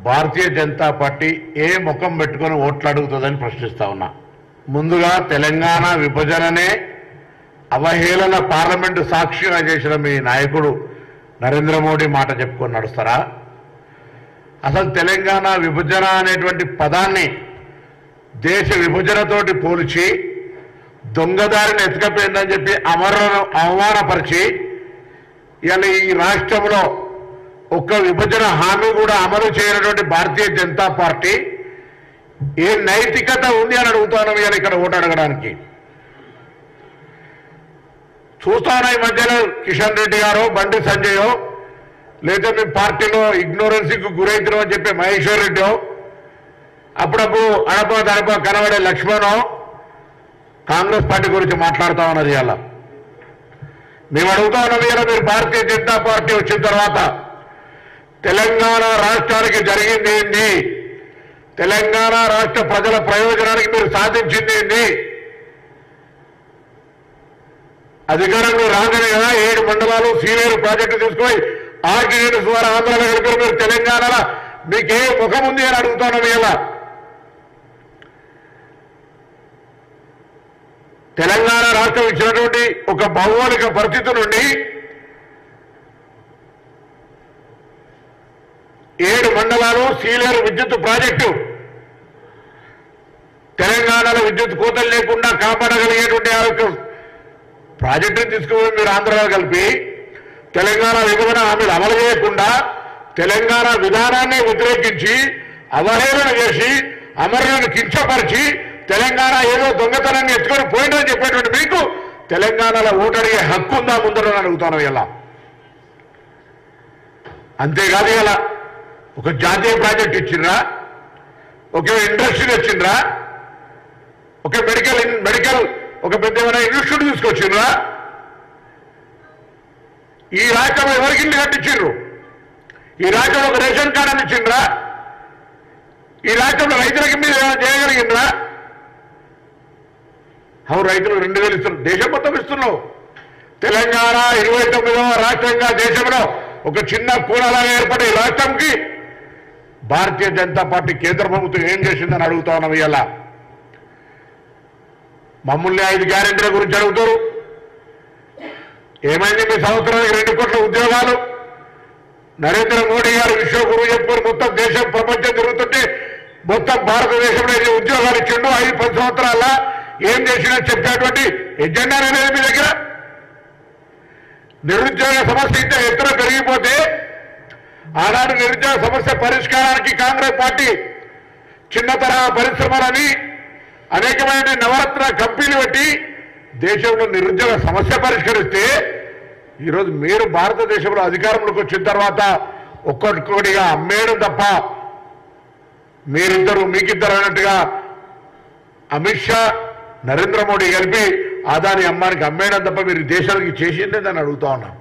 Bharatiya Janata party ఏ ముఖం పెట్టుకొని ఓట్లు అడుగుతుందని ప్రశ్నిస్తా ఉన్నా. ముందుగా తెలంగాణ విభజననే అవహేళన పార్లమెంటు సాక్షిగా చేసిన మీ నాయకుడు నరేంద్ర మోడీ మాట చెప్పుకొని నడుస్తారా? అసలు తెలంగాణ విభజన అనేటువంటి పదాన్ని దేశ విభజనతోటి పోల్చి దొంగదారిని ఎత్తుకపోయిందని చెప్పి అమరులను అవమానపరిచి ఇలా ఈ రాష్ట్రంలో ఒక్క విభజన హామీ కూడా అమలు చేయనటువంటి భారతీయ జనతా పార్టీ ఏ నైతికత ఉంది అని అడుగుతాను ఇలా ఇక్కడ ఓటు అడగడానికి. చూస్తాను ఈ మధ్యలో కిషన్ రెడ్డి గారో బండి సంజయో లేదా మీ పార్టీలో ఇగ్నోరెన్సీకి గురైతురు అని చెప్పి మహేశ్వర్ రెడ్డో అప్పుడప్పుడు అడప కనబడే లక్ష్మణో కాంగ్రెస్ పార్టీ గురించి మాట్లాడుతూ ఉన్నది. ఇలా మేము అడుగుతా ఉన్నది ఇలా మీరు భారతీయ జనతా పార్టీ వచ్చిన తర్వాత తెలంగాణ రాష్ట్రానికి జరిగింది ఏంటి, తెలంగాణ రాష్ట్ర ప్రజల ప్రయోజనానికి మీరు సాధించింది ఏంటి? అధికారంలో రాగానే కదా 7 మండలాలు సీనియర్ ప్రాజెక్టు తీసుకొని ఆర్డినెన్స్ ద్వారా ఆంధ్రలో కలిపారు. మీరు తెలంగాణలో మీకే ముఖం ఉంది అని అడుగుతున్నాం. ఇలా తెలంగాణ రాష్ట్రం ఇచ్చినటువంటి ఒక భౌగోళిక పరిస్థితి నుండి 7 మండలాలు సీనియర్ విద్యుత్ ప్రాజెక్టు తెలంగాణలో విద్యుత్ కోతలు లేకుండా కాపాడగలిగేటువంటి ప్రాజెక్టును తీసుకుని మీరు ఆంధ్రలో కలిపి తెలంగాణ విభజన హామీలు అమలు చేయకుండా తెలంగాణ విధానాన్ని వ్యతిరేకించి అవహేళన చేసి అమరులను కించపరిచి తెలంగాణ ఏదో దొంగతనాన్ని ఎత్తుకొని పోయిందని చెప్పేటువంటి మీకు తెలంగాణలో ఓటు అడిగే హక్కు ఉందా ముందరని అడుగుతాను. ఇలా అంతేకాదు ఇలా ఒక జాతీయ ప్రాజెక్ట్ ఇచ్చిండ్రా, ఒక ఇండస్ట్రీ వచ్చిండ్రా, ఒక మెడికల్ ఒక పెద్ద ఇన్స్టిట్యూట్ తీసుకొచ్చిండ్రా? ఈ రాష్ట్రంలో ఎవరికి ఇల్లు కట్టించిండ్రు? ఈ రాష్ట్రంలో ఒక రేషన్ కార్డు అని ఇచ్చిండ్రా? ఈ రాష్ట్రంలో రైతులకి మీరు ఏమైనా చేయగలిగిండ్రా? అవును, రైతులు 2000 ఇస్తున్నారు, దేశం మొత్తం ఇస్తున్నావు. తెలంగాణ 29వ రాష్ట్రంగా దేశంలో ఒక చిన్న కూడలాగా ఏర్పడే ఈ రాష్ట్రంకి భారతీయ జనతా పార్టీ కేంద్ర ప్రభుత్వం ఏం చేసిందని అడుగుతా ఉన్నాం. ఇలా మమ్మల్ని 5 గ్యారెంటీల గురించి అడుగుతారు. ఏమైంది మీ సంవత్సరానికి 2 కోట్ల ఉద్యోగాలు? నరేంద్ర మోడీ గారు విశ్వగురువు చెప్పుకొని మొత్తం దేశం ప్రపంచం తిరుగుతుంటే మొత్తం భారతదేశంలో ఎన్ని ఉద్యోగాలు ఇచ్చిండు 5-10 సంవత్సరాల ఏం చేసినా చెప్పేటువంటి ఎజెండా అనేది మీ దగ్గర? నిరుద్యోగ సమస్య ఇంత ఎత్తున పెరిగిపోతే ఆనాడు నిరుద్యోగ సమస్య పరిష్కారానికి కాంగ్రెస్ పార్టీ చిన్న తరహా పరిశ్రమలని అనేకమైన నవరత్న కంపెనీలు పెట్టి దేశంలో నిరుద్యోగ సమస్య పరిష్కరిస్తే ఈరోజు మీరు భారతదేశంలో అధికారంలోకి వచ్చిన తర్వాత ఒక్కొక్కటిగా అమ్మేయడం తప్ప మీకిద్దరు అన్నట్టుగా అమిత్ షా నరేంద్ర మోడీ కలిపి అదాని అమ్మానికి అమ్మేయడం తప్ప మీరు దేశానికి చేసిందే అని అడుగుతా ఉన్నాం.